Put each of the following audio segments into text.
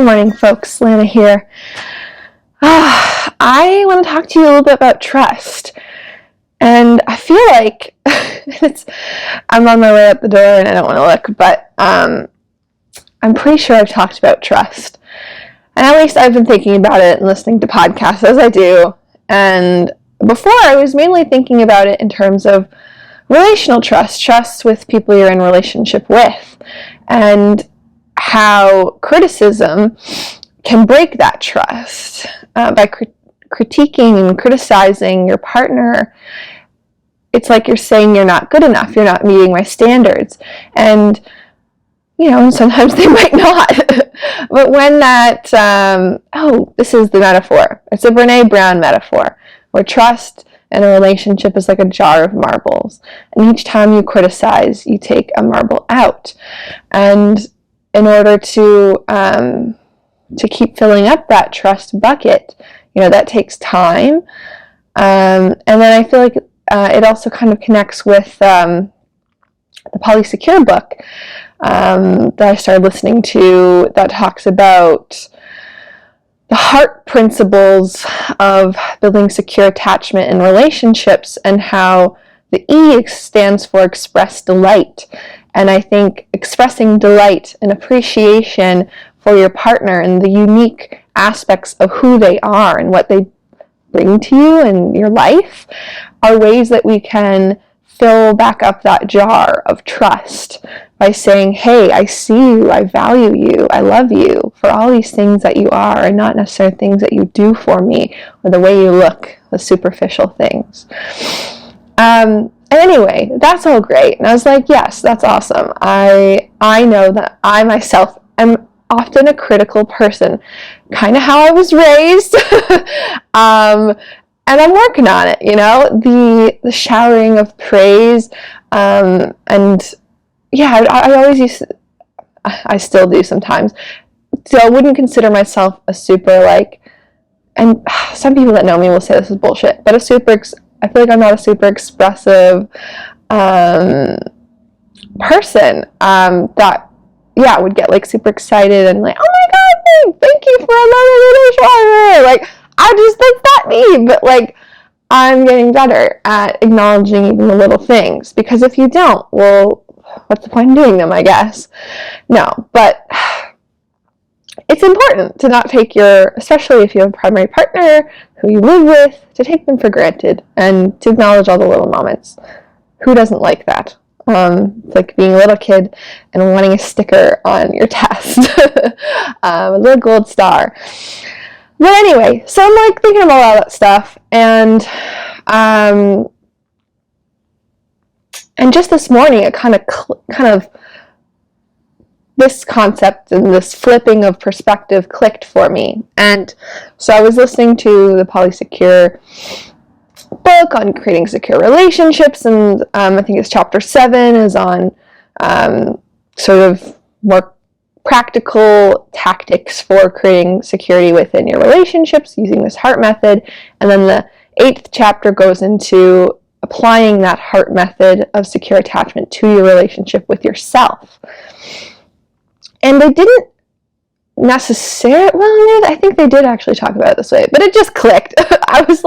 Good morning, folks. Lana here. I want to talk to you a little bit about trust. And I feel like I'm on my way out the door and I don't want to look, but I'm pretty sure I've talked about trust. And at least I've been thinking about it and listening to podcasts as I do. And before, I was mainly thinking about it in terms of relational trust with people you're in relationship with, and how criticism can break that trust by critiquing and criticizing your partner. It's like you're saying you're not good enough, you're not meeting my standards, and sometimes they might not. But when that, this is the metaphor. It's a Brene Brown metaphor, where trust in a relationship is like a jar of marbles, and each time you criticize, you take a marble out, and in order to keep filling up that trust bucket, that takes time. And then I feel like it also kind of connects with the Secure book that I started listening to, that talks about the heart principles of building secure attachment in relationships, and how the E stands for express delight. And I think expressing delight and appreciation for your partner and the unique aspects of who they are and what they bring to you in your life are ways that we can fill back up that jar of trust by saying, hey, I see you, I value you, I love you for all these things that you are, and not necessarily things that you do for me or the way you look, the superficial things. And anyway, that's all great. And I was like, yes, that's awesome. I know that I myself am often a critical person, kind of how I was raised. And I'm working on it, the showering of praise. And yeah, I always I still do sometimes. So I wouldn't consider myself a super and some people that know me will say this is bullshit, but I feel like I'm not a super expressive person that would get super excited and oh my god, thank you for another relationship. That's not me, but I'm getting better at acknowledging even the little things, because if you don't, well, what's the point in doing them, I guess? No, but it's important to not take especially if you have a primary partner who you live with, to take them for granted and to acknowledge all the little moments. Who doesn't like that? It's like being a little kid and wanting a sticker on your test, a little gold star. But anyway, so I'm thinking about all that stuff, and just this morning, it kind of this concept and this flipping of perspective clicked for me. And so I was listening to the Secure book on creating secure relationships, and I think it's chapter 7 is on sort of more practical tactics for creating security within your relationships using this heart method. And then the 8th chapter goes into applying that heart method of secure attachment to your relationship with yourself. And they didn't necessarily, I think they did actually talk about it this way, but it just clicked. I was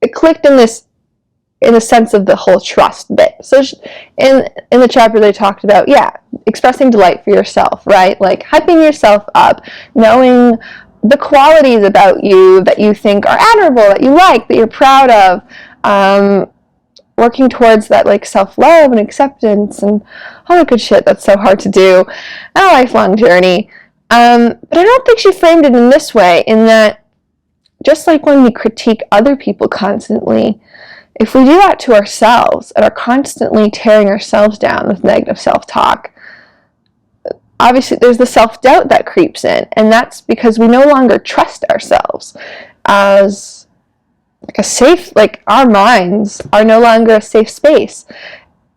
it clicked in the sense of the whole trust bit. So in the chapter they talked about, expressing delight for yourself, right? Hyping yourself up, knowing the qualities about you that you think are admirable, that you like, that you're proud of, working towards that self-love and acceptance and all that good shit that's so hard to do, and a lifelong journey. But I don't think she framed it in this way, in that just like when we critique other people constantly, if we do that to ourselves and are constantly tearing ourselves down with negative self-talk, obviously there's the self-doubt that creeps in, and that's because we no longer trust ourselves as a safe, our minds are no longer a safe space.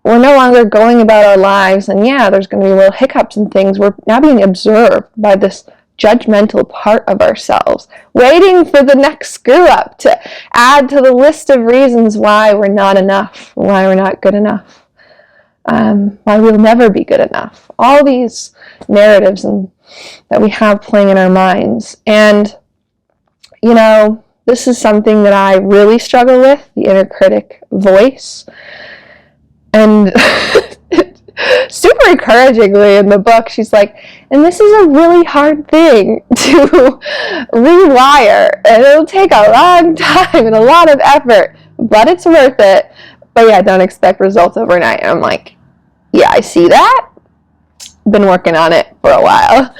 We're no longer going about our lives, and there's going to be little hiccups and things. We're now being observed by this judgmental part of ourselves, waiting for the next screw up to add to the list of reasons why we're not enough, why we're not good enough, why we'll never be good enough. All these narratives and that we have playing in our minds. And, this is something that I really struggle with, the inner critic voice. And super encouragingly in the book, she's like, and this is a really hard thing to rewire, and it'll take a long time and a lot of effort, but it's worth it. But yeah, don't expect results overnight. And I'm like, yeah, I see that. Been working on it for a while.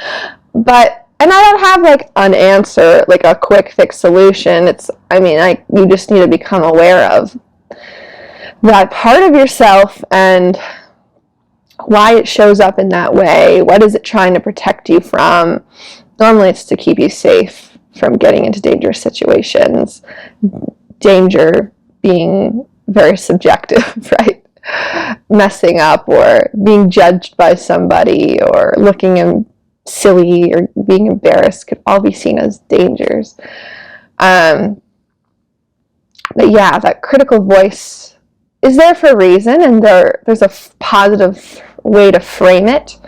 And I don't have like an answer, like a quick fix solution. You just need to become aware of that part of yourself and why it shows up in that way. What is it trying to protect you from? Normally it's to keep you safe from getting into dangerous situations. Danger being very subjective, right? Messing up or being judged by somebody or looking silly or being embarrassed could all be seen as dangers. But yeah, that critical voice is there for a reason, and there's a positive way to frame it.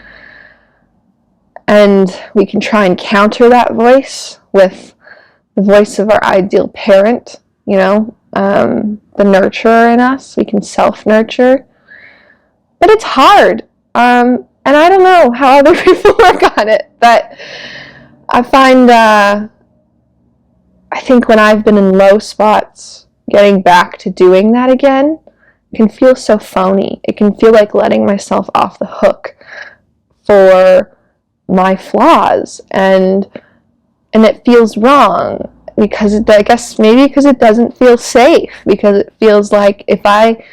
And we can try and counter that voice with the voice of our ideal parent, the nurturer in us. We can self-nurture. But it's hard. And I don't know how other people work on it, but I find, I think when I've been in low spots, getting back to doing that again can feel so phony. It can feel like letting myself off the hook for my flaws, and it feels wrong because because it doesn't feel safe, because it feels like if I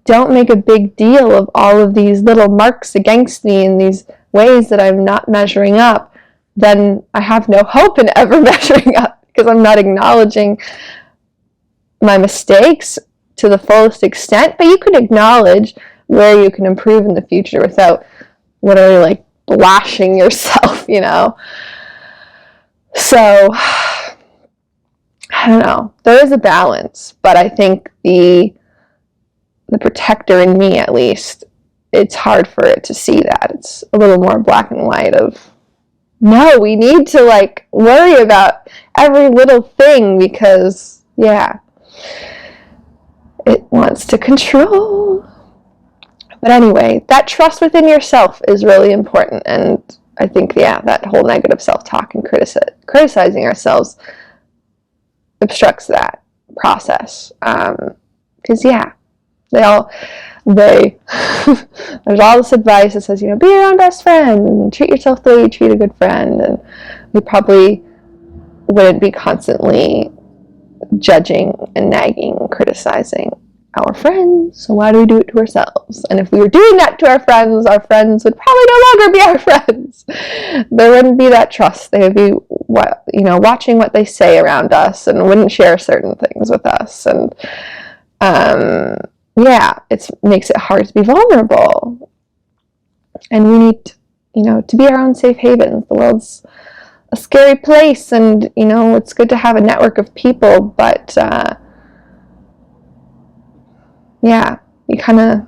don't make a big deal of all of these little marks against me in these ways that I'm not measuring up, then I have no hope in ever measuring up, because I'm not acknowledging my mistakes to the fullest extent. But you can acknowledge where you can improve in the future without literally like lashing yourself, So, I don't know. There is a balance, but I think the protector in me, at least, it's hard for it to see that. It's a little more black and white of, no, we need to like worry about every little thing because, yeah, it wants to control. But anyway, that trust within yourself is really important. And I think, that whole negative self-talk and criticizing ourselves obstructs that process. Because, there's all this advice that says, be your own best friend and treat yourself the way you treat a good friend. And we probably wouldn't be constantly judging and nagging and criticizing our friends. So why do we do it to ourselves? And if we were doing that to our friends would probably no longer be our friends. There wouldn't be that trust. They would be, watching what they say around us and wouldn't share certain things with us. And, it makes it hard to be vulnerable. And we need, to be our own safe havens. The world's a scary place, and, it's good to have a network of people, but, you kind of,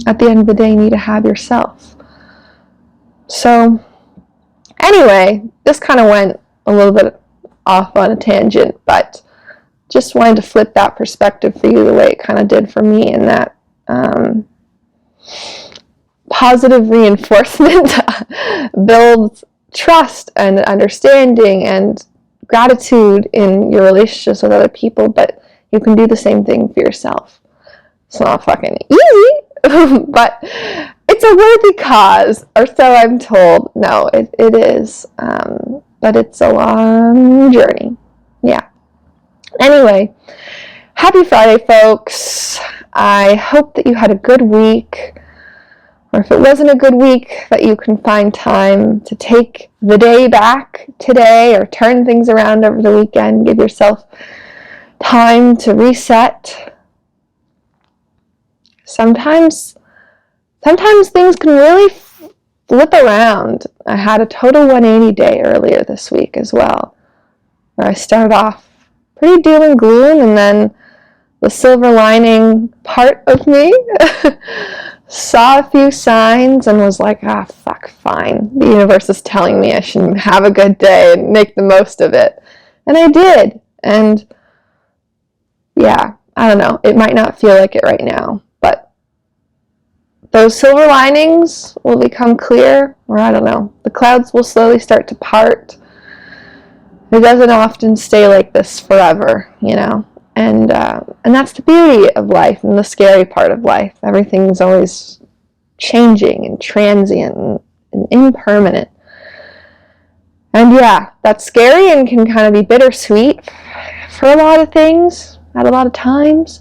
at the end of the day, need to have yourself. So, anyway, this kind of went a little bit off on a tangent, but just wanted to flip that perspective for you the way it kind of did for me, and that positive reinforcement builds trust and understanding and gratitude in your relationships with other people, but you can do the same thing for yourself. It's not fucking easy, but it's a worthy cause, or so I'm told. No, it is, but it's a long journey. Yeah. Anyway, happy Friday, folks. I hope that you had a good week, or if it wasn't a good week, that you can find time to take the day back today or turn things around over the weekend. Give yourself time to reset. Sometimes things can really flip around. I had a total 180 day earlier this week as well, where I started off pretty doom and gloom, and then the silver lining part of me saw a few signs and was like, ah, fuck, fine. The universe is telling me I should have a good day and make the most of it. And I did. And yeah, I don't know. It might not feel like it right now, but those silver linings will become clear, or I don't know. The clouds will slowly start to part. It doesn't often stay like this forever, you know. And that's the beauty of life and the scary part of life. Everything's always changing and transient and impermanent. And yeah, that's scary and can kind of be bittersweet for a lot of things at a lot of times.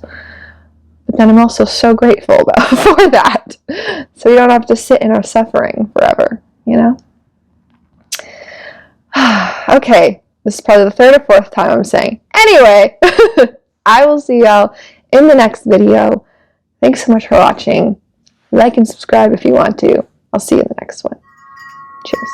But then I'm also so grateful for that. So we don't have to sit in our suffering forever, you know? Okay, this is probably the third or fourth time I'm saying. Anyway, I will see y'all in the next video. Thanks so much for watching. Like and subscribe if you want to. I'll see you in the next one. Cheers.